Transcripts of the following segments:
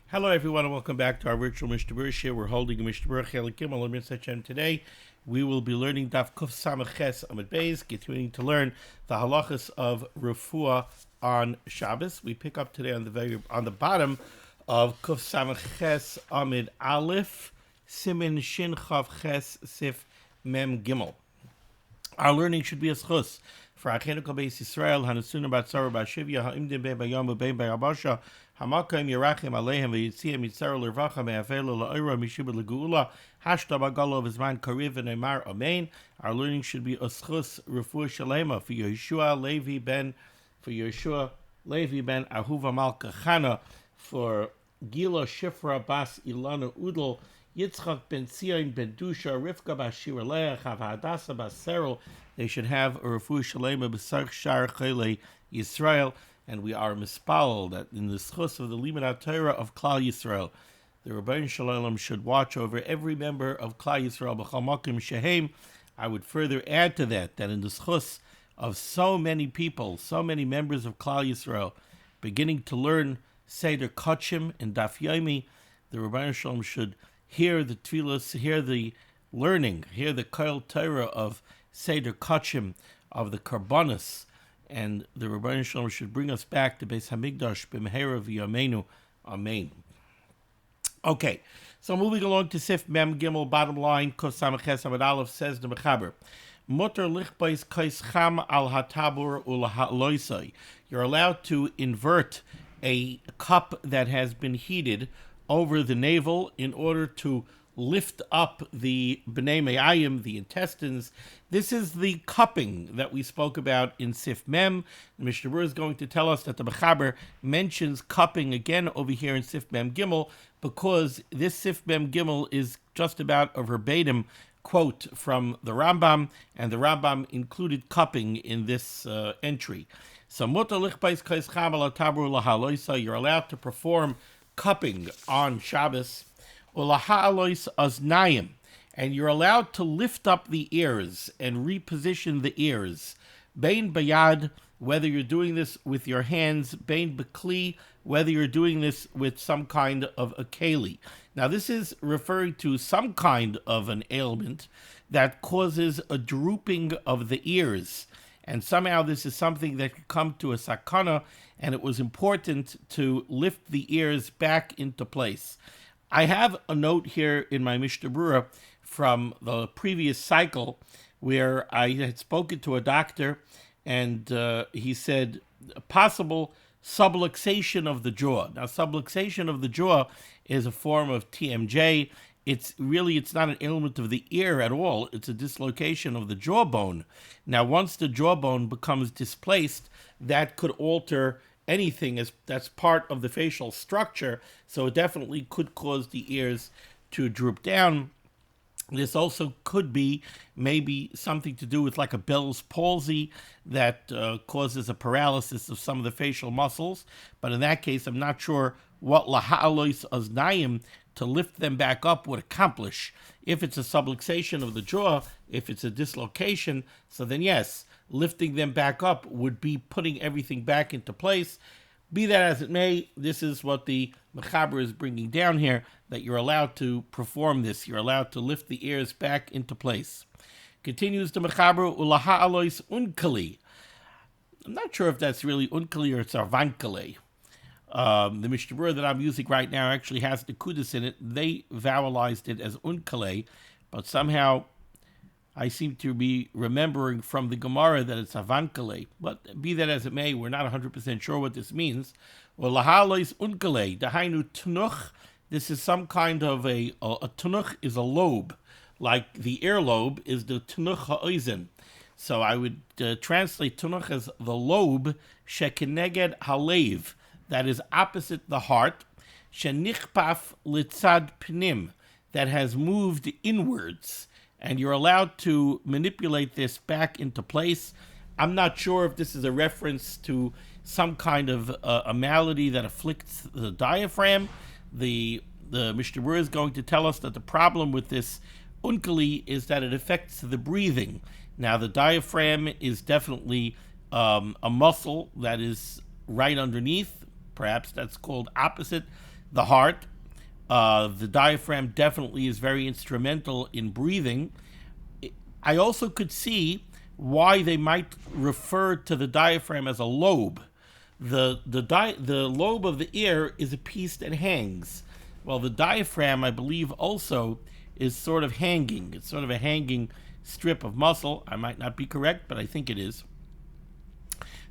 Hello, everyone, and welcome back to our virtual Mishnah Berurah. We're holding a Mishnah Berurah Chelik Gimel and Mitzvah Hashem today. We will be learning Daf Kuf Samach Ches Amud Beis, continuing to learn the halachas of refuah on Shabbos. We pick up today on the bottom of Kuf Samach Ches Amud Aleph, Siman Shin Chav Ches Sif Mem Gimel. Our learning should be a schus for Achenu Kol Beis Yisrael, Hanasuna Bat Sarah Bat Shivya, Ha'imdim Bei Bayom U'Bei Bayabasha, Hamakim Yerachim Alehem V'Yitziyah Mitzara L'Rvacha Me'avelu L'Oira Mishiba L'Geula, Hashta Bagalo V'Zman Kariv V'Neimar Amen. Our learning should be a schus refuah shalema for Yeshua Levi Ben Ahuva Malka Chana, for Gila Shifra Bas Ilana Udal, Yitzchak ben Tzion ben Dusha, Rivka bas Shira Leah, Chav Hadassah bas Serel. They should have a refuah shalema b'sarch shar chayei Yisrael, and we are mispalel that in the schus of the limud HaTorah of Klal Yisrael, the Rebbeinu Shalom should watch over every member of Klal Yisrael b'chol makom shehem. I would further add to that in the schus of so many people, so many members of Klal Yisrael, beginning to learn Seder Kachim and Daf Yomi, the Rebbeinu Shalom should hear the tefillos, hear the learning, hear the Kol Torah of Seder Kachim, of the Karbonos, and the Rebbeinu Shalom should bring us back to Beis Hamikdash b'mehera v'yameinu. Amen. Okay, so moving along to Sif Mem Gimel, bottom line, Kuf Samach Ches Amud Aleph, says the Mechaber, Mutter lichbais kais cham al hatabur ulahaloisai. You're allowed to invert a cup that has been heated over the navel in order to lift up the b'nei me'ayim, the intestines. This is the cupping that we spoke about in Sif Mem. The Mishnah Berurah is going to tell us that the Mechaber mentions cupping again over here in Sif Mem Gimel, because this Sif Mem Gimel is just about a verbatim quote from the Rambam, and the Rambam included cupping in this entry. So, you're allowed to perform cupping on Shabbos, and you're allowed to lift up the ears and reposition the ears. Bein bayad, whether you're doing this with your hands, bein bekli, whether you're doing this with some kind of a keli. Now, this is referring to some kind of an ailment that causes a drooping of the ears. And somehow this is something that could come to a sakana, and it was important to lift the ears back into place. I have a note here in my Mishnah Berurah from the previous cycle where I had spoken to a doctor, and he said possible subluxation of the jaw. Now, subluxation of the jaw is a form of TMJ. It's not an ailment of the ear at all. It's a dislocation of the jawbone. Now, once the jawbone becomes displaced, that could alter anything that's part of the facial structure, so it definitely could cause the ears to droop down. This also could be maybe something to do with like a Bell's palsy that causes a paralysis of some of the facial muscles, but in that case, I'm not sure what laha'alois aznayim, to lift them back up, would accomplish. If it's a subluxation of the jaw, if it's a dislocation, so then yes, lifting them back up would be putting everything back into place. Be that as it may, this is what the Mechaber is bringing down here, that you're allowed to perform this. You're allowed to lift the ears back into place. Continues the Mechaber, Ulaha alois unkali. I'm not sure if that's really unkali or it's arvankale. The Mishnah Berurah that I'm using right now actually has the kudus in it. They vowelized it as unkale, but somehow I seem to be remembering from the Gemara that it's avankale. But be that as it may, we're not 100% sure what this means. Well, lahalois unkale, dahainu tunuch. This is some kind of a tunuch is a lobe, like the earlobe is the tunuch ha'oizen. So I would translate tunuch as the lobe shekeneged halev, that is opposite the heart, shenichpaf litzad pnim, that has moved inwards, and you're allowed to manipulate this back into place. I'm not sure if this is a reference to some kind of a malady that afflicts the diaphragm. The Mishnah Berurah is going to tell us that the problem with this unkali is that it affects the breathing. Now, the diaphragm is definitely a muscle that is right underneath. Perhaps that's called opposite the heart. The diaphragm definitely is very instrumental in breathing. I also could see why they might refer to the diaphragm as a lobe. The lobe of the ear is a piece that hangs. Well, the diaphragm, I believe, also is sort of hanging. It's sort of a hanging strip of muscle. I might not be correct, but I think it is.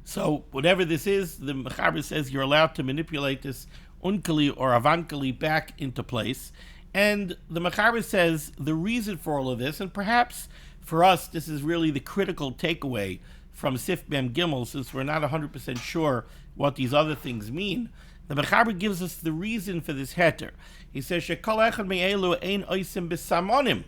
So whatever this is, the Mechaber says you're allowed to manipulate this unkali or avankali back into place. And the Mechaber says the reason for all of this, and perhaps for us this is really the critical takeaway from Sif Mem Gimel, since we're not 100% sure what these other things mean, the Mechaber gives us the reason for this heter. He says, Shekol echad me'elu ein oisim b'samonim.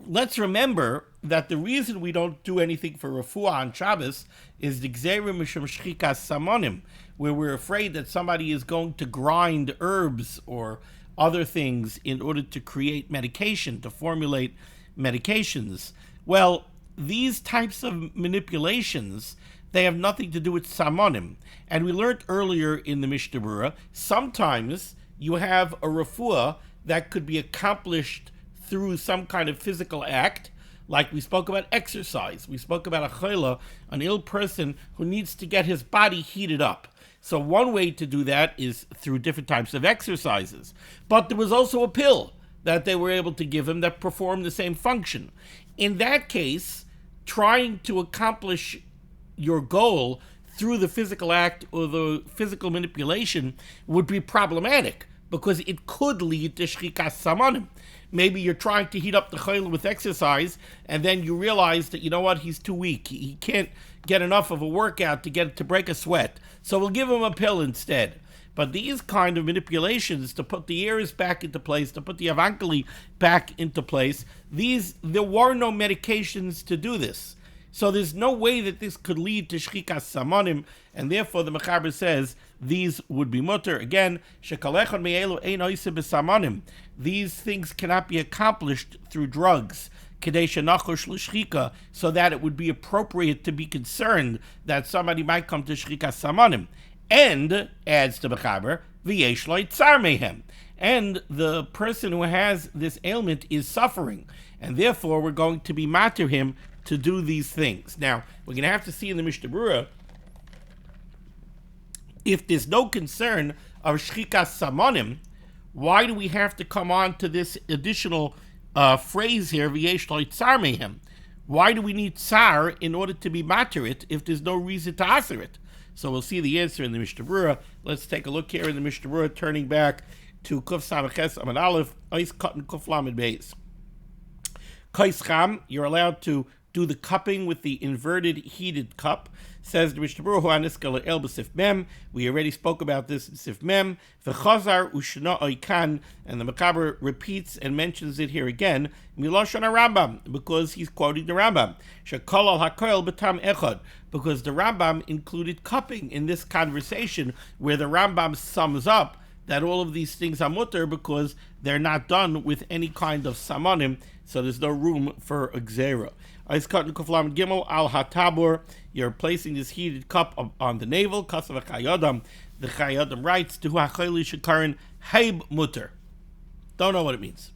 Let's remember that the reason we don't do anything for refuah on Shabbos is the gzeira mishum shchikas samonim, where we're afraid that somebody is going to grind herbs or other things in order to create medication, to formulate medications. Well, these types of manipulations, they have nothing to do with samonim. And we learned earlier in the Mishnah Berurah, sometimes you have a refuah that could be accomplished through some kind of physical act, like we spoke about exercise. We spoke about a chayla, an ill person who needs to get his body heated up. So one way to do that is through different types of exercises. But there was also a pill that they were able to give him that performed the same function. In that case, trying to accomplish your goal through the physical act or the physical manipulation would be problematic because it could lead to shchikas samanim. Maybe you're trying to heat up the chayil with exercise, and then you realize that, you know what, he's too weak. He can't get enough of a workout to break a sweat. So we'll give him a pill instead. But these kind of manipulations to put the ears back into place, to put the avankali back into place, there were no medications to do this. So there's no way that this could lead to shchikas samanim, and therefore the Mechaber says these would be mutter. Again, shekalechon me'elu ein oiseh b'samanim. These things cannot be accomplished through drugs, kedei shenachosh l'shchika, so that it would be appropriate to be concerned that somebody might come to shchikas samanim. And, adds the Mechaber, v'yesh lo yitzar mehem. And the person who has this ailment is suffering, and therefore we're going to be matter him to do these things. Now, we're going to have to see in the Mishnah Berurah, if there's no concern of shchikas samanim, why do we have to come on to this additional phrase here, v'yesh lo yitzar mehem? Why do we need tsar in order to be matter it if there's no reason to answer it? So we'll see the answer in the Mishnah Berurah. Let's take a look here in the Mishnah Berurah, turning back to Kuf Samaches Amad Aleph, Ois Katan Kuf Lamed Beis. Kais Cham, you're allowed to do the cupping with the inverted heated cup. Says the Mishnah Berurah, Aniskal El B'Sif Mem. We already spoke about this in Sif Mem. V'chazar u'shna oikan, and the Mechaber repeats and mentions it here again. Miloshon Rambam, because he's quoting the Rambam. Shekol al hakoil b'tam echad, because the Rambam included cupping in this conversation, where the Rambam sums up that all of these things are mutter because they're not done with any kind of samanim, so there's no room for a gzeira. Gimel al hatabur, you're placing this heated cup on the navel. Kasav Chayadam, the Chayadam writes, to hachayli shekarin haib mutter. Don't know what it means.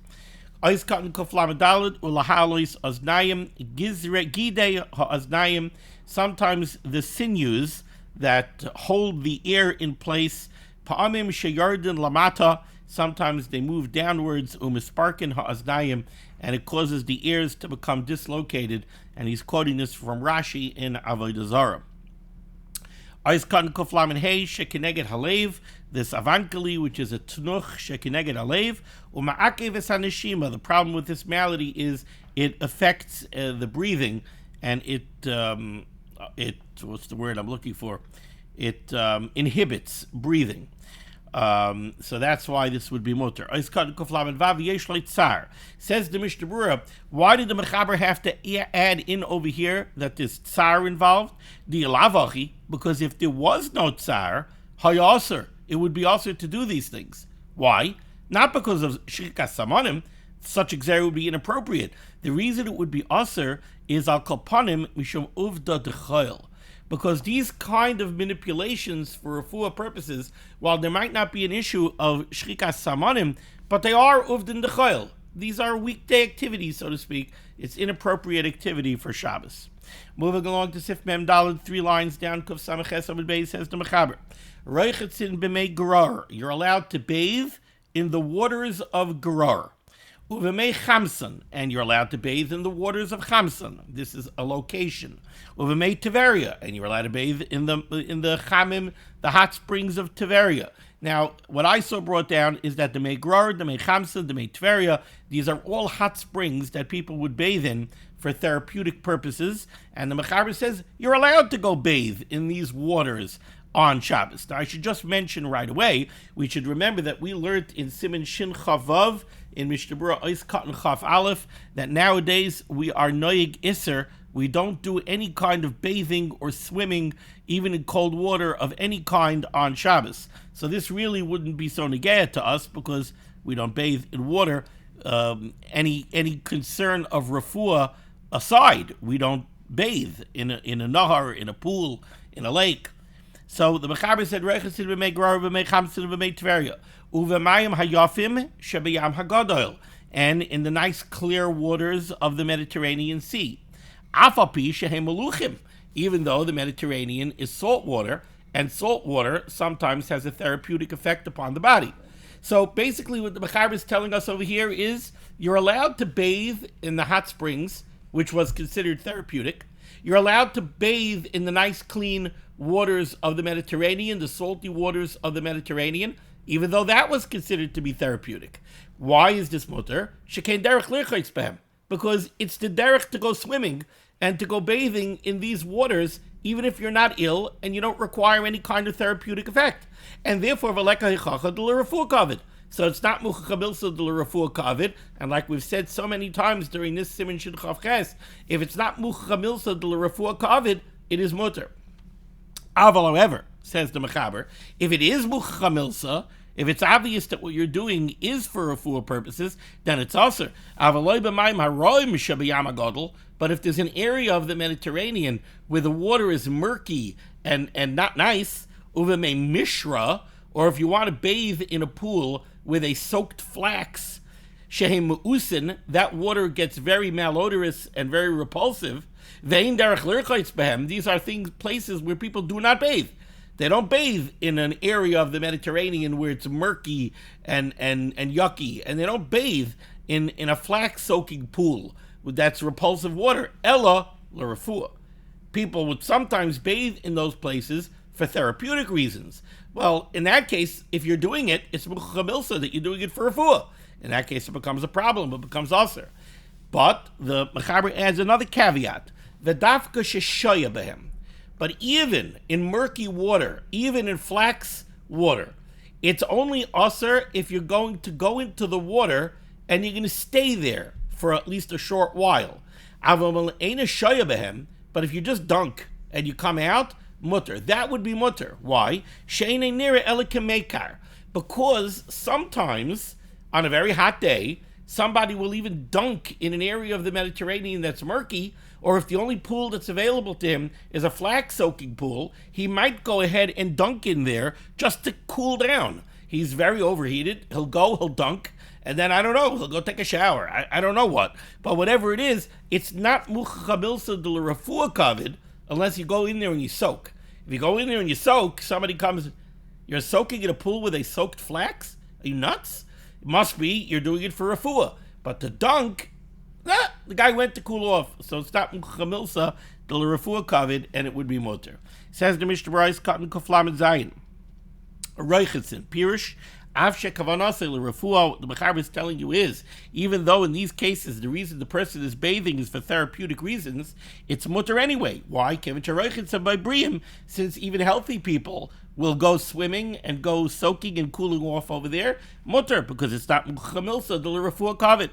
Sometimes the sinews that hold the ear in place, pa'amim sheyardin lamata, sometimes they move downwards, umisparkin ha'aznayim, and it causes the ears to become dislocated. And he's quoting this from Rashi in Avodah Zarah. Aizkan kuflam hey shekineged halev, this avankali, which is a tnuch shekineged halev, uma'akev esanishima. The problem with this malady is it affects the breathing, and it what's the word I'm looking for? It inhibits breathing. So that's why this would be mutter. Says the Mishnah Berurah, why did the Mechaber have to add in over here that there's tsar involved? Because if there was no tsar, hayaser, it would be also to do these things. Why? Not because of shchikas samanim, such a gzer would be inappropriate. The reason it would be aser is al kolpanim mishum uvda dechayil, because these kind of manipulations for refuah purposes, while there might not be an issue of shchikas samanim, but they are uvdin dechayil. These are weekday activities, so to speak. It's inappropriate activity for Shabbos. Moving along to Sif Mem Daled, 3 lines down, Kuf Samaches Amud Beis, says the Mechaber, Reichetzin b'mei gerar. You're allowed to bathe in the waters of gerar. Uvemei chamson, and you're allowed to bathe in the waters of chamson. This is a location. Uvemei Tiveria, and you're allowed to bathe in the chamim, the hot springs of Tiveria. Now, what I saw brought down is that the Mei Gerar, the Mei Chamson, the Mei Tiveria, these are all hot springs that people would bathe in for therapeutic purposes. And the Mechaber says you're allowed to go bathe in these waters on Shabbos. Now, I should just mention right away, we should remember that we learned in Siman Shin Chavav, in Mishnah Berurah Ois Katan Chaf Aleph, that nowadays we are noyig iser. We don't do any kind of bathing or swimming, even in cold water of any kind on Shabbos. So this really wouldn't be so negaya to us because we don't bathe in water. Any concern of refuah aside, we don't bathe in a nahar, in a pool, in a lake. So the Mechaber said, Reichetzin b'mei gerar b'mei chamson b'mei Tiveria uvemayim hayafim shebeyam hagadol, and in the nice clear waters of the Mediterranean Sea. Afapi shehem meluchim, even though the Mediterranean is salt water, and salt water sometimes has a therapeutic effect upon the body. So basically what the Mechaber is telling us over here is you're allowed to bathe in the hot springs, which was considered therapeutic. You're allowed to bathe in the nice clean waters of the Mediterranean, the salty waters of the Mediterranean, even though that was considered to be therapeutic. Why is this mutter? Shekein derech lirchotz behem, because it's the derech to go swimming and to go bathing in these waters, even if you're not ill and you don't require any kind of therapeutic effect. And therefore, v'leka hichacha de l'refuah kavid. So it's not muchacha milsa de l'refuah kavid. And like we've said so many times during this Siman Shin Chav Ches, if it's not muchacha milsa de l'refuah kavid, it is mutter. Aval, however, says the Mechaber, if it is muchacha milsa, if it's obvious that what you're doing is for refuah purposes, then it's aser. But if there's an area of the Mediterranean where the water is murky and not nice, uvemei mishra, or if you want to bathe in a pool with a soaked flax, shehem mu'usin, that water gets very malodorous and very repulsive. Vein derech lirchotz behem, these are places where people do not bathe. They don't bathe in an area of the Mediterranean where it's murky and yucky, and they don't bathe in a flax-soaking pool that's repulsive water. Ella l'refuah. People would sometimes bathe in those places for therapeutic reasons. Well, in that case, if you're doing it, it's muchacha milsa that you're doing it for refuah. In that case, it becomes a problem. It becomes aser. But the Mechaber adds another caveat: v'dafka sheshoya behem. But even in murky water, even in flax water, it's only aser if you're going to go into the water and you're going to stay there for at least a short while. But if you just dunk and you come out, mutter. That would be mutter. Why? Because sometimes, on a very hot day, somebody will even dunk in an area of the Mediterranean that's murky, or if the only pool that's available to him is a flax-soaking pool, he might go ahead and dunk in there just to cool down. He's very overheated. He'll dunk, and then, I don't know, he'll go take a shower. I don't know what. But whatever it is, it's not muchacha milsa de l'refuah kavid unless you go in there and you soak. If you go in there and you soak, somebody comes, you're soaking in a pool with a soaked flax? Are you nuts? It must be you're doing it for refuah. But to dunk, the guy went to cool off, so it's not muchacha milsa de l'refuah kavid, and it would be mutter. Says the Mishnah Berurah Katan Kuflam and Zayin. Reichetzin, Pirush, Avshe Kavanase l'refuah, what the Mechaber is telling you is, even though in these cases the reason the person is bathing is for therapeutic reasons, it's mutter anyway. Why? By Briam, since even healthy people will go swimming and go soaking and cooling off over there, mutter, because it's not muchacha milsa de l'refuah kavid.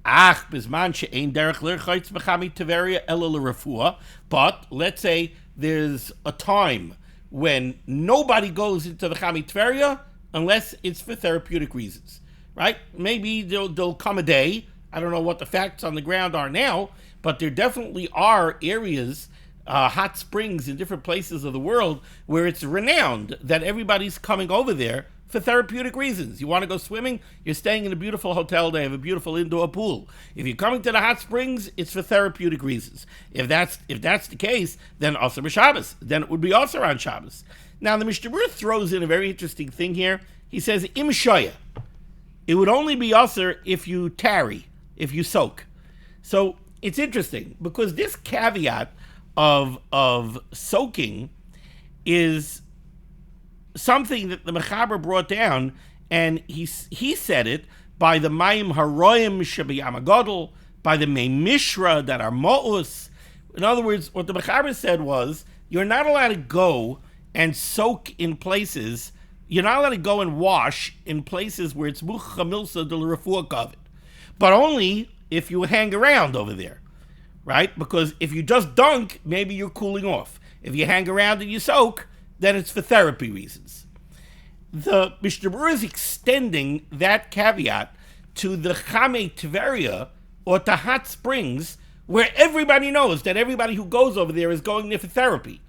Ach, bisman she'ein derech lirchotz b'chami Tiveria ela l'refuah. But let's say there's a time when nobody goes into the Chami Tiveria unless it's for therapeutic reasons, right? Maybe there'll come a day, I don't know what the facts on the ground are now, but there definitely are areas hot springs in different places of the world where it's renowned that everybody's coming over there for therapeutic reasons. You want to go swimming, you're staying in a beautiful hotel, they have a beautiful indoor pool. If you're coming to the hot springs, it's for therapeutic reasons. If that's the case, then also b'Shabbos. Then it would be also on Shabbos. Now the Mishnah Berurah throws in a very interesting thing here. He says, im shoya. It would only be also if you tarry, if you soak. So it's interesting because this caveat of soaking is something that the Mechaber brought down, and he said it by the Mayim Haroyim Shebiyam Agadol, by the Mei Mishra that are Mo'us. In other words, what the Mechaber said was, you're not allowed to go and soak in places, you're not allowed to go and wash in places where it's Mucha Milsa de Refuah Kavod, but only if you hang around over there, right? Because if you just dunk, maybe you're cooling off. If you hang around and you soak, then it's for therapy reasons. The Mishnah Berurah is extending that caveat to the Chamei Tveria, or to hot springs, where everybody knows that everybody who goes over there is going there for therapy.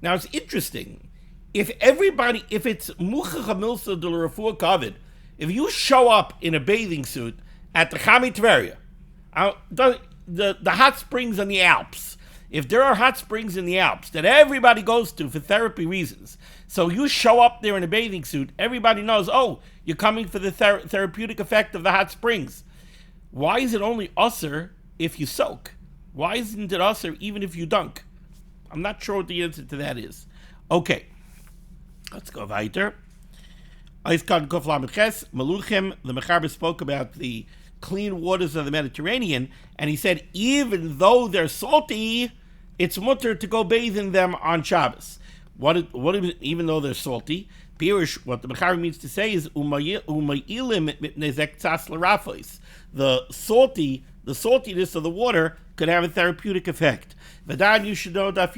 Now it's interesting. If it's Mucha Milsa de Refuah Kavod, if you show up in a bathing suit at the Chamei Tveria, the hot springs in the Alps, if there are hot springs in the Alps that everybody goes to for therapy reasons, so you show up there in a bathing suit, everybody knows, oh, you're coming for the therapeutic effect of the hot springs. Why is it only usher if you soak? Why isn't it usher even if you dunk? I'm not sure what the answer to that is. Okay, let's go weiter. The Mechaber spoke about the clean waters of the Mediterranean, and he said even though they're salty, it's mutter to go bathe in them on Shabbos. Even though they're salty, Pirush, what the Mechaber means to say is the saltiness of the water could have a therapeutic effect. V'dan, you should know that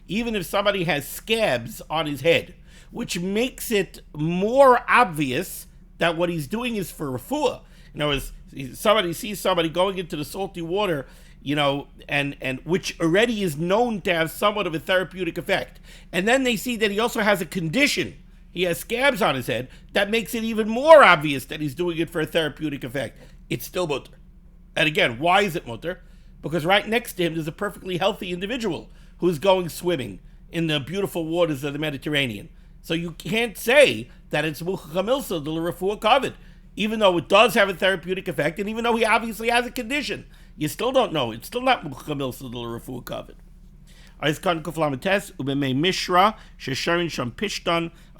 even if somebody has scabs on his head, which makes it more obvious that what he's doing is for refuah. You know, as somebody sees somebody going into the salty water, you know, and which already is known to have somewhat of a therapeutic effect, and then they see that he also has a condition, he has scabs on his head, that makes it even more obvious that he's doing it for a therapeutic effect. It's still mutter. And again, why is it mutter? Because right next to him there's a perfectly healthy individual who's going swimming in the beautiful waters of the Mediterranean. So you can't say that it's Mucha Milsa de Refuah Kavod, even though it does have a therapeutic effect, and even though he obviously has a condition. You still don't know. It's still not Mucha Milsa de Refuah Kavod. A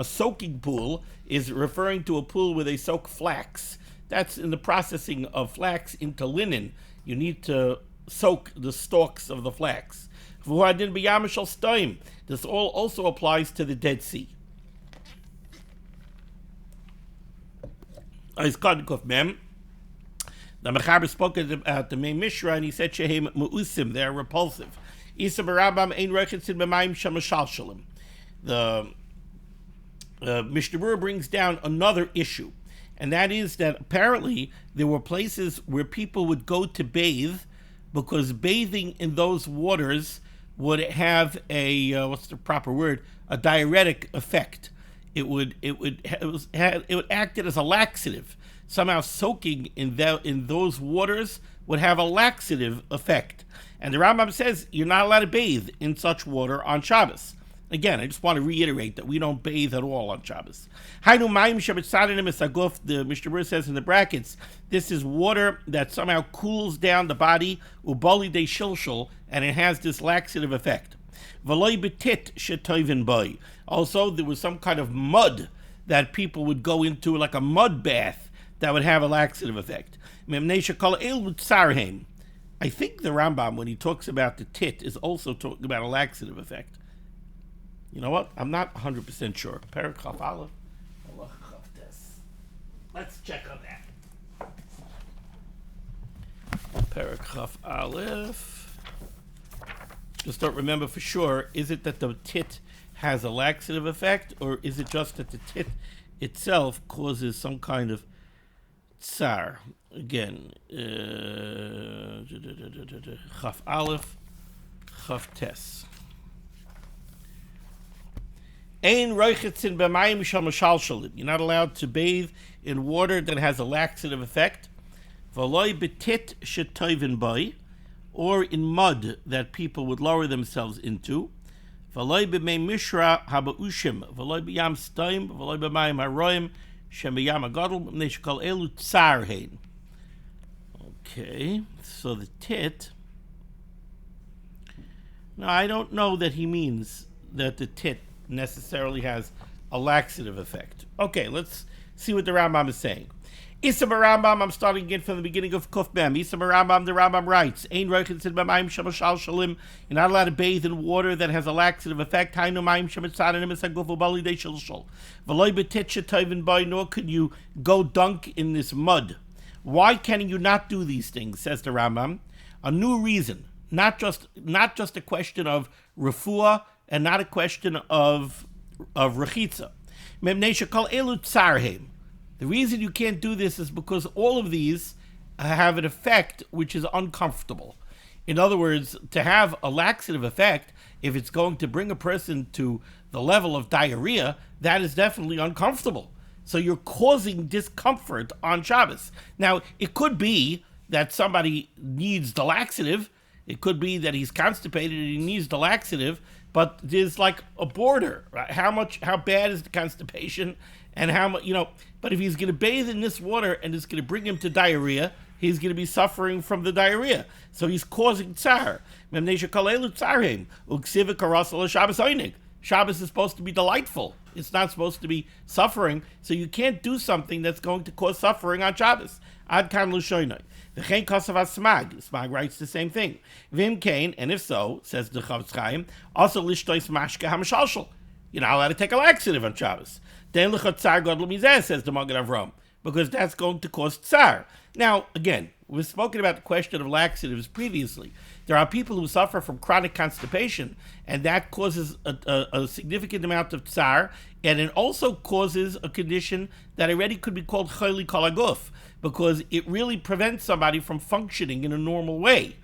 soaking pool is referring to a pool where they soak flax. That's in the processing of flax into linen. You need to soak the stalks of the flax. This all also applies to the Dead Sea. The Mechaber spoke about the Mei Mishra, and he said shehem mu'usim, they're repulsive. The Mishnah Berurah brings down another issue, and that is that apparently there were places where people would go to bathe because bathing in those waters would have a what's the proper word? A diuretic effect. It would act as a laxative. Somehow soaking in those waters would have a laxative effect. And the Rambam says you're not allowed to bathe in such water on Shabbos. Again, I just want to reiterate that we don't bathe at all on Shabbos. The Mishnah Berurah says in the brackets, this is water that somehow cools down the body, ubali de shilshul, and it has this laxative effect. Also, there was some kind of mud that people would go into, like a mud bath, that would have a laxative effect. I think the Rambam, when he talks about the tit, is also talking about a laxative effect. You know what? I'm not 100% sure. Parakaf Aleph. Let's check on that. Parakaf Aleph. Just don't remember for sure. Is it that the tit has a laxative effect, or is it just that the tit itself causes some kind of tsar? Again, Chaf Aleph. Chav Tes. Ein roichetzin b'mayim shel mashalshalim. You're not allowed to bathe in water that has a laxative effect. V'loi betit shetoivin boi, or in mud that people would lower themselves into. V'loi b'mei mishra haba'ushim, v'loi b'yam stoim, v'loi b'mayim haroim, shem b'yam hagadol, b'mnei shekol elu tsar hein. Okay, so the tit. Now, I don't know that he means that the tit necessarily has a laxative effect. Okay, let's see what the Rambam is saying. Isam Rambam, I'm starting again from the beginning of Kuf Mem. Isam Rambam, the Rambam writes, Ein roichetzin b'mayim shemashal shalim. You're not allowed to bathe in water that has a laxative effect. Hainu mayim shemitzanim esagufu bali de shilshol. V'loi betit shetoivin boi, nor could you go dunk in this mud. Why can you not do these things, says the Rambam? A new reason, not just a question of refuah and not a question of rechitza. Memnei shekol elu tzarheim. The reason you can't do this is because all of these have an effect which is uncomfortable. In other words, to have a laxative effect, if it's going to bring a person to the level of diarrhea, that is definitely uncomfortable. So you're causing discomfort on Shabbos. Now, it could be that somebody needs the laxative. It could be that he's constipated and he needs the laxative, but there's like a border, right? How bad is the constipation, and how much, but if he's going to bathe in this water and it's going to bring him to diarrhea, he's going to be suffering from the diarrhea. So he's causing tsar. Shabbos is supposed to be delightful. It's not supposed to be suffering. So you can't do something that's going to cause suffering on Shabbos. Ad kan l'shoynoi. V'chein kosav ha-smag. Smag writes the same thing. V'im kain, and if so, says the Chavetz Chaim, also lishtois mashke ha-mashalshal. You're not allowed to take a laxative on Shabbos. Then l'chot tsar godl mizeh, says the Magen Avraham, because that's going to cause tsar. Now, again, we've spoken about the question of laxatives previously. There are people who suffer from chronic constipation, and that causes a significant amount of tsar, and it also causes a condition that already could be called chayli kol haguf, because it really prevents somebody from functioning in a normal way.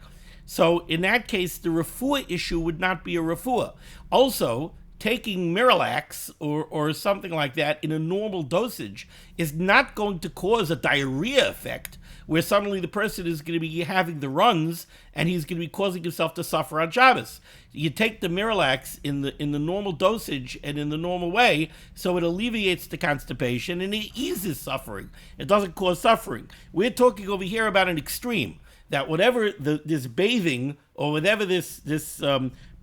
So in that case, the refuah issue would not be a refuah. Also, taking Miralax or something like that in a normal dosage is not going to cause a diarrhea effect where suddenly the person is going to be having the runs and he's going to be causing himself to suffer on Shabbos. You take the Miralax in the normal dosage and in the normal way, so it alleviates the constipation and it eases suffering. It doesn't cause suffering. We're talking over here about an extreme, that whatever this bathing or whatever this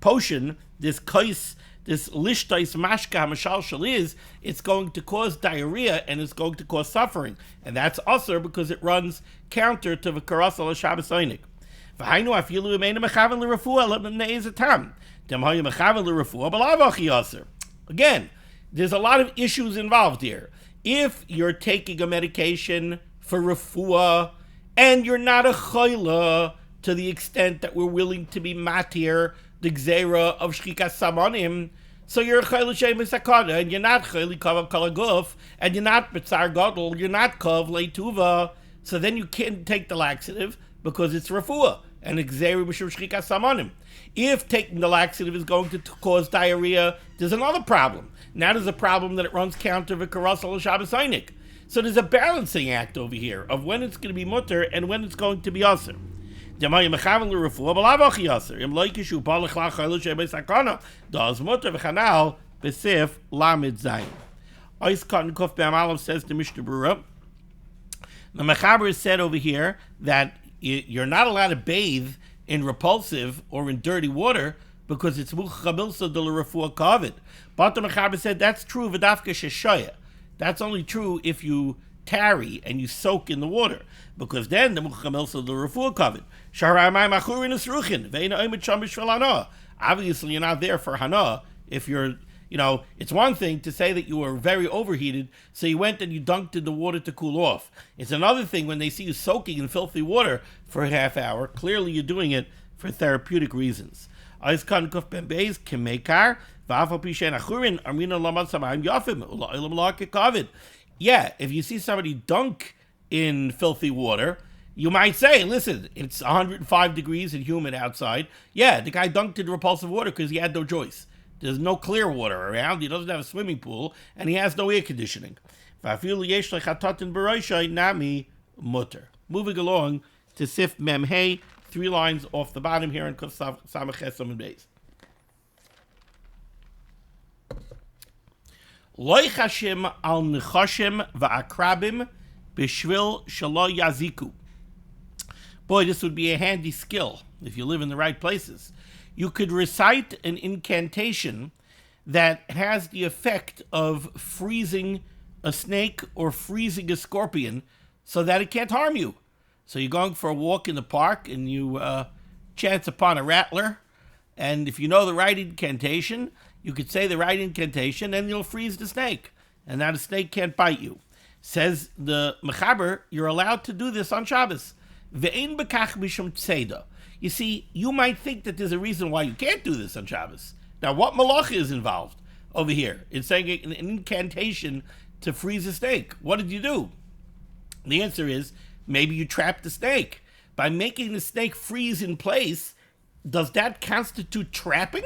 potion, this kais, this lishtais mashka mashalshal is, it's going to cause diarrhea and it's going to cause suffering. And that's usher because it runs counter to the karasal Shabbos oinik. V'hainu afilu imeinu mechaven l'refuah l'mnei zatam. Dem hayu mechaven l'refuah b'lavachi usher. Again, there's a lot of issues involved here. If you're taking a medication for refuah and you're not a chayla to the extent that we're willing to be matir the gzera of shchikas samonim, so you're a chayla she'emes hakada, and you're not chayli kav kol haguf, and you're not b'tzar gadol, you're not kav leituva, so then you can't take the laxative because it's refuah and a gzera b'shum shchikas samonim. If taking the laxative is going to cause diarrhea, there's another problem. Now there's a problem that it runs counter v'karasal Shabbos oinik. So there's a balancing act over here of when it's going to be mutter and when it's going to be asr. Does mutter v'chanal b'sif lamid zayin. Ois Cotton Kuf Be'am says the Mishnah Berurah. The Mechaber said over here that you're not allowed to bathe in repulsive or in dirty water because it's muchabilsa de l'refuah kavid. But the Mechaber said that's true v'dafka sheshoya. That's only true if you tarry and you soak in the water, because then the muchabilsa de l'refuah kavid. Obviously, you're not there for hana. If you're, it's one thing to say that you were very overheated, so you went and you dunked in the water to cool off. It's another thing when they see you soaking in filthy water for a half hour. Clearly, you're doing it for therapeutic reasons. Yeah, if you see somebody dunk in filthy water, You might say, listen, it's 105 degrees and humid outside. Yeah, the guy dunked in repulsive water because he had no choice. There's no clear water around. He doesn't have a swimming pool, and he has no air conditioning. Nami mutter. Moving along to Sif Mem Hey, 3 lines off the bottom here in Kuf Samach and Beis. Loi chashim al nechashim va'akrabim b'shvil shelo yaziku. Boy, this would be a handy skill if you live in the right places. You could recite an incantation that has the effect of freezing a snake or freezing a scorpion so that it can't harm you. So you're going for a walk in the park and you chance upon a rattler, and if you know the right incantation, you could say the right incantation and you'll freeze the snake, and now the snake can't bite you. Says the Mechaber, you're allowed to do this on Shabbos. Ve'ein bekach mishum tzeda. You see, you might think that there's a reason why you can't do this on Shabbos. Now, what malacha is involved over here in saying an incantation to freeze a snake? What did you do? The answer is, maybe you trapped the snake. By making the snake freeze in place, does that constitute trapping?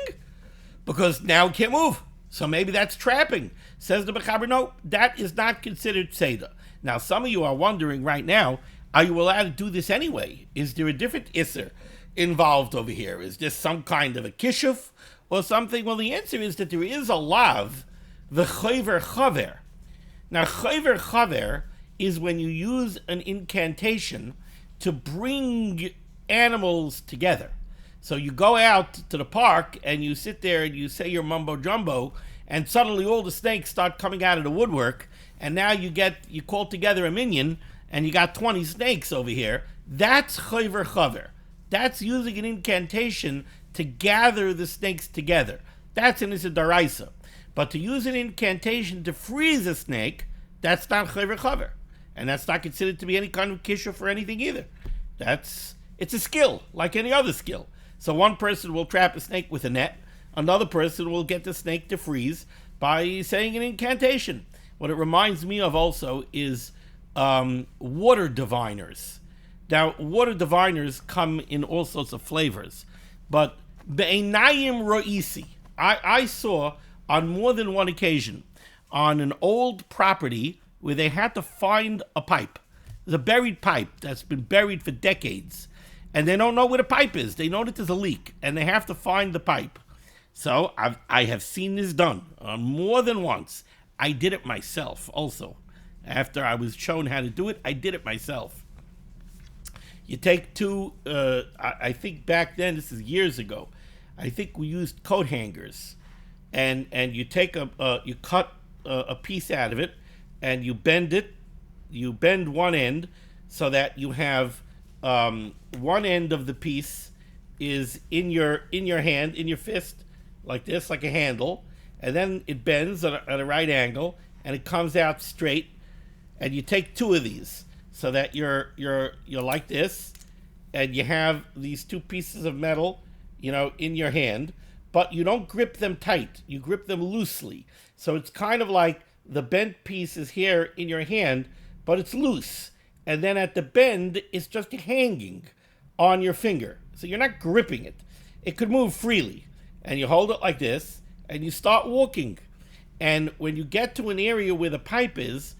Because now it can't move. So maybe that's trapping. Says the Mechaber, no, that is not considered tzeda. Now, some of you are wondering right now, are you allowed to do this anyway? Is there a different isser involved over here? Is this some kind of a kishuf or something? Well, the answer is that there is a lav, the chover chaver. Now, chover chaver is when you use an incantation to bring animals together. So you go out to the park and you sit there and you say your mumbo jumbo, and suddenly all the snakes start coming out of the woodwork, and now you call together a minion and you got 20 snakes over here. That's chover chaver. That's using an incantation to gather the snakes together. That's an issa daraisa. But to use an incantation to freeze a snake, that's not chover chaver. And that's not considered to be any kind of kishuf or anything either. It's a skill, like any other skill. So one person will trap a snake with a net. Another person will get the snake to freeze by saying an incantation. What it reminds me of also is water diviners. Now, water diviners come in all sorts of flavors. But be'enayim ro'isi, I saw on more than one occasion on an old property where they had to find a pipe. There's a buried pipe that's been buried for decades. And they don't know where the pipe is. They know that there's a leak, and they have to find the pipe. So I have seen this done more than once. I did it myself also. After I was shown how to do it, I did it myself. You take two, I think back then, this is years ago, I think we used coat hangers. And you take you cut a piece out of it, and you bend it. You bend one end so that you have one end of the piece is in your hand, in your fist, like this, like a handle, and then it bends at a right angle, and it comes out straight. And you take 2 of these so that you're like this, and you have these 2 pieces of metal, in your hand, but you don't grip them tight. You grip them loosely. So it's kind of like the bent piece is here in your hand, but it's loose. And then at the bend, it's just hanging on your finger. So you're not gripping it. It could move freely. And you hold it like this, and you start walking. And when you get to an area where the pipe is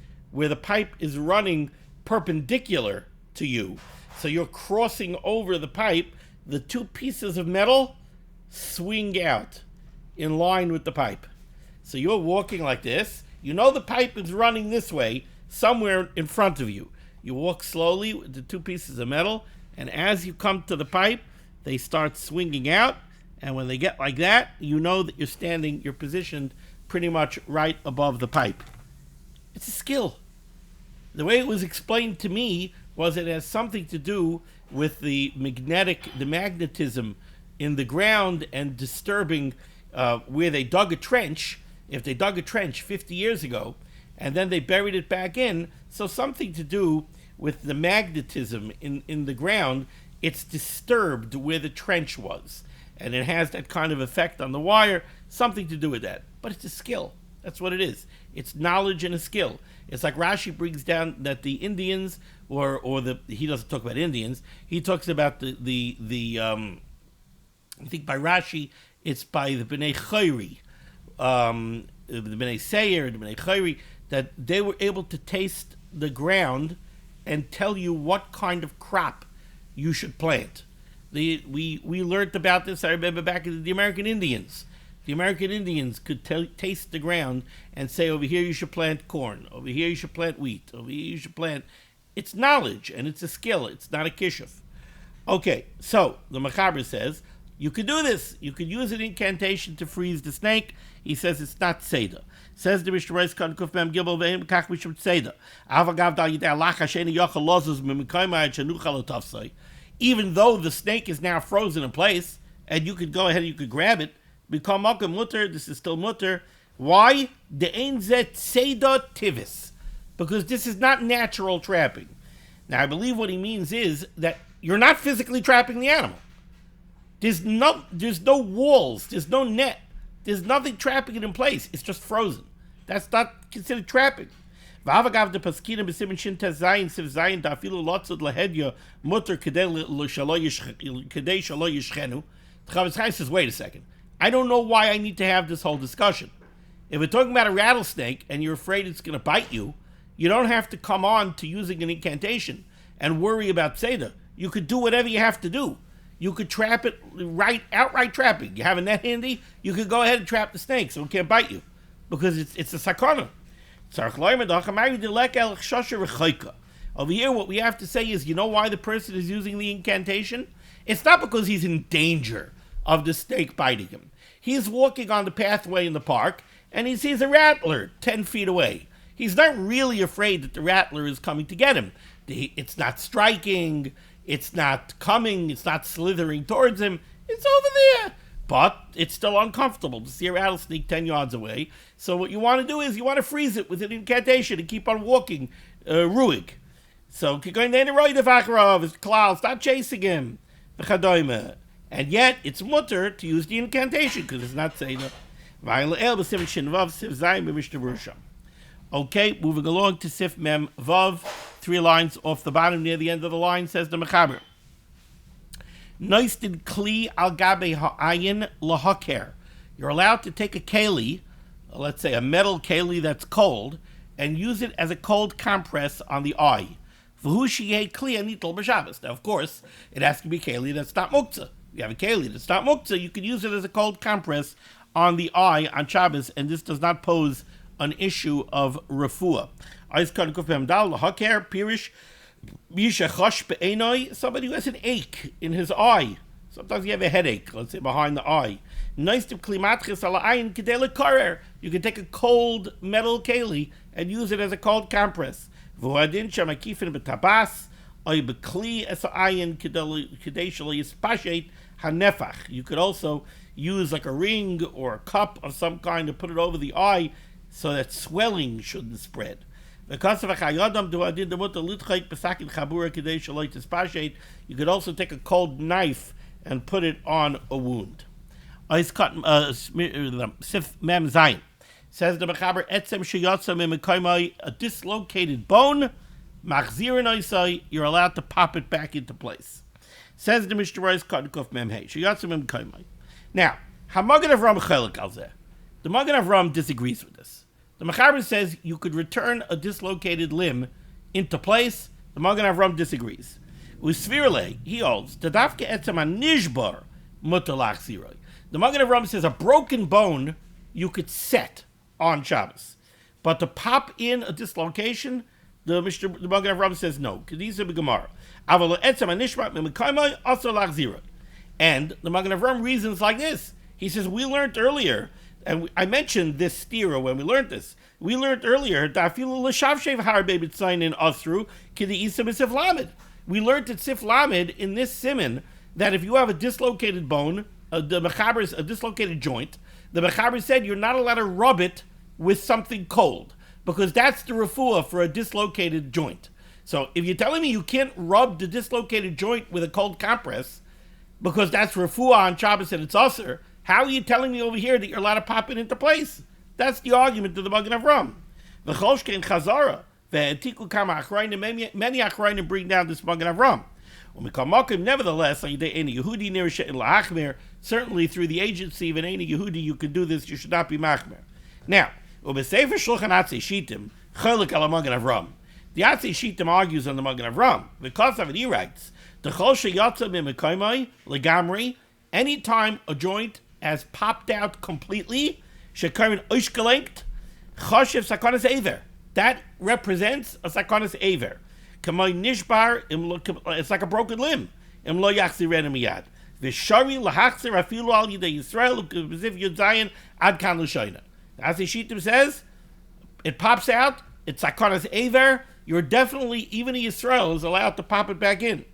running perpendicular to you, so you're crossing over the pipe, the 2 pieces of metal swing out in line with the pipe. So you're walking like this. You know the pipe is running this way, somewhere in front of you. You walk slowly with the 2 pieces of metal, and as you come to the pipe, they start swinging out, and when they get like that, you know that you're positioned pretty much right above the pipe. It's a skill. The way it was explained to me was it has something to do with the magnetism in the ground and disturbing where they dug a trench. If they dug a trench 50 years ago and then they buried it back in, so something to do with the magnetism in the ground, it's disturbed where the trench was. And it has that kind of effect on the wire, something to do with that. But it's a skill. That's what it is. It's knowledge and a skill. It's like Rashi brings down that the Indians, he doesn't talk about Indians. He talks about I think by Rashi, it's by the Bnei Chayri, the Bnei Seir, the Bnei Chayri, that they were able to taste the ground and tell you what kind of crop you should plant. We learned about this, I remember, back in the American Indians. The American Indians could taste the ground and say, over here you should plant corn, over here you should plant wheat, over here you should plant... It's knowledge, and it's a skill. It's not a kishuf. Okay, so the Mechaber says, you could do this. You could use an incantation to freeze the snake. He says it's not Seder. Says the Mishnah Berurah Kan Kuf Mem Gimel Ve'im Kach Mishum Seder. Avagav Dal Yidei Allah Hasheni Yochel Lozuz Mimikayma Shenuchal Otafsai. Even though the snake is now frozen in place, and you could go ahead and you could grab it, become Malka Mutter, this is still Mutter. Why? The Ein Zet Seder Tivis. Because this is not natural trapping. Now, I believe what he means is that you're not physically trapping the animal. There's no walls, there's no net, there's nothing trapping it in place. It's just frozen. That's not considered trapping. V'avagav de paskina b'simin shin tez zayin siv zayin da'afilu lotzod lahedya mutter kedei shalo yishchenu. The Chavetz Chaim says, wait a second. I don't know why I need to have this whole discussion. If we're talking about a rattlesnake and you're afraid it's going to bite you, you don't have to come on to using an incantation and worry about Seder. You could do whatever you have to do. You could trap it outright trapping. You have a net handy, you could go ahead and trap the snake so it can't bite you. Because it's a sakana. Over here, what we have to say is, you know why the person is using the incantation? It's not because he's in danger of the snake biting him. He's walking on the pathway in the park, and he sees a rattler 10 feet away. He's not really afraid that the rattler is coming to get him. It's not striking, it's not coming, it's not slithering towards him. It's over there. But it's still uncomfortable to see a rattlesnake 10 yards away. So what you want to do is you want to freeze it with an incantation and keep on walking, ruig. So stop chasing him. And yet it's mutter to use the incantation because it's not Seder. Okay, moving along to Sif Mem Vav, 3 lines off the bottom near the end of the line, says the Mechaber. Noisted kli al gabe ha'ayin lahaker. You're allowed to take a keli, let's say a metal keli that's cold, and use it as a cold compress on the eye. V'hu sheyeh kli anitel b'Shabbos. Now, of course, it has to be keli that's not muktzah. You have a keli that's not muktzah, you can use it as a cold compress on the eye on Shabbos, and this does not pose an issue of refuah. Somebody who has an ache in his eye. Sometimes you have a headache, let's say behind the eye. You can take a cold metal keli and use it as a cold compress. You could also use like a ring or a cup of some kind to put it over the eye so that swelling shouldn't spread. You could also take a cold knife and put it on a wound. Sif Mem Zayin says the Mechaber, a dislocated bone, you're allowed to pop it back into place. Says the Mishnah Berurah Mem Hey. Now, Hamagen Avram Chelik al Zeh. The Magen Avram disagrees with this. The Mechaber says you could return a dislocated limb into place. The Magen Avram disagrees. Usvirle, he holds, Tadavke etzem nishbar mutalach ziroi. The Magen Avram says a broken bone you could set on Shabbos. But to pop in a dislocation, the Magen Avram says no. Kedisa b'Gemara. Aval etzem nishbar mimikaymai also lach ziroi. And the Magen Avram reasons like this. He says, we learned earlier, and I mentioned this stira when we learned this. We learned earlier that we learned at Sif Lamed in this Siman that if you have a dislocated bone, a dislocated joint, the Mechaber said you're not allowed to rub it with something cold because that's the refuah for a dislocated joint. So if you're telling me you can't rub the dislocated joint with a cold compress because that's refuah on Shabbos and it's usher, how are you telling me over here that you're allowed to pop it into place? That's the argument of the Magen Avram. V'cholshkein chazara. Ve'etiku kama achrayim. Many achrayim bring down this Magen Avram. Nevertheless, certainly through the agency of an Eini Yehudi, you can do this. You should not be machmer. Now, the Atzi Shittim argues on the Magen Avram. Because of it, he writes, anytime a joint has popped out completely, that represents a sakonas aver. Nishbar, it's like a broken limb. V'shari lahachzer afilu al yidei Yisrael b'ziv Yud Zayin ad kan l'shoyna. As the Shittim says, it pops out. It's sakonas aver. You're definitely, even a Yisrael is allowed to pop it back in.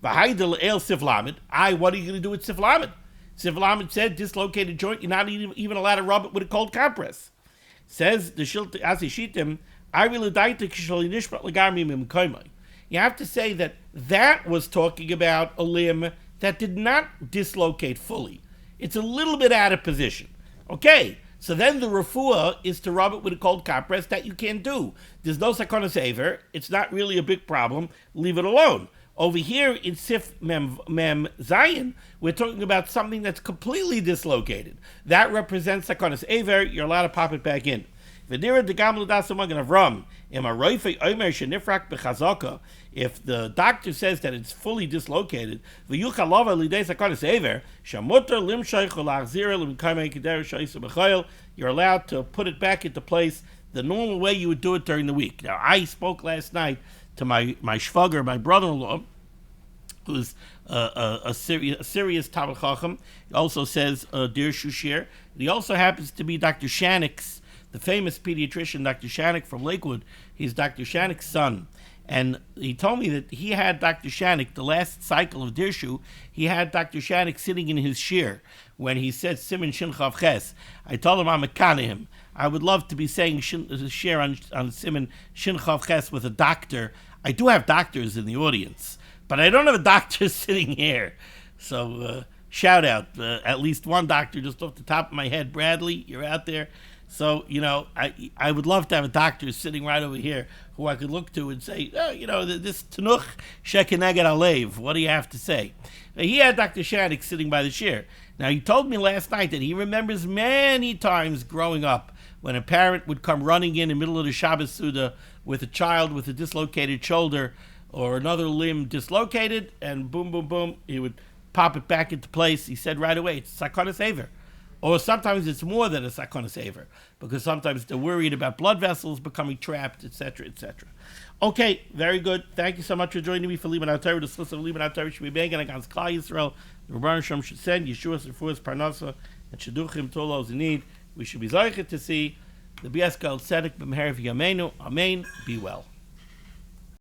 V'haydel el siflamid. What are you going to do with siflamid? Siflamid said dislocated joint. You're not even allowed to rub it with a cold compress. Says the Shilt as the Shittim. You have to say that was talking about a limb that did not dislocate fully. It's a little bit out of position. Okay, so then the refuah is to rub it with a cold compress. That you can't do. There's no sakonas aver. It's not really a big problem. Leave it alone. Over here in Sif Mem Zayin, we're talking about something that's completely dislocated. That represents sakonas aver. You're allowed to pop it back in. If the doctor says that it's fully dislocated, you're allowed to put it back into place the normal way you would do it during the week. Now, I spoke last night to my shvager, my brother-in-law, who's a serious Talmid Chacham. He also says Dirshu shir. He also happens to be Dr. Shanik's, the famous pediatrician, Dr. Shanik from Lakewood. He's Dr. Shanik's son. And he told me that he had Dr. Shanik, the last cycle of Dirshu, he had Dr. Shanik sitting in his shir when he said Siman Shin Chav Ches. I told him I'm a kana him. I would love to be saying shir on Siman Shin Chav Ches with a doctor. I do have doctors in the audience, but I don't have a doctor sitting here. So shout out, at least one doctor just off the top of my head. Bradley, you're out there. So, I would love to have a doctor sitting right over here who I could look to and say, this Tanuch Shekeneged Alev, what do you have to say? Now, he had Dr. Shadik sitting by the chair. Now, he told me last night that he remembers many times growing up when a parent would come running in the middle of the Shabbos Suda with a child with a dislocated shoulder or another limb dislocated, and boom, boom, boom, he would pop it back into place. He said right away, it's sakonas aver. Or sometimes it's more than a sakonas aver, because sometimes they're worried about blood vessels becoming trapped, etc., etc. Okay, very good. Thank you so much for joining me for limud HaTorah. The source of limud HaTorah should be begging against Klal Yisrael. The Rebbeinu Shem should send Yeshua's refuahs parnasa and sheduchim to all those in need. We should be zeicher to see the Bias Gal Tzedek b'meher v'yameinu. Amen. Be well.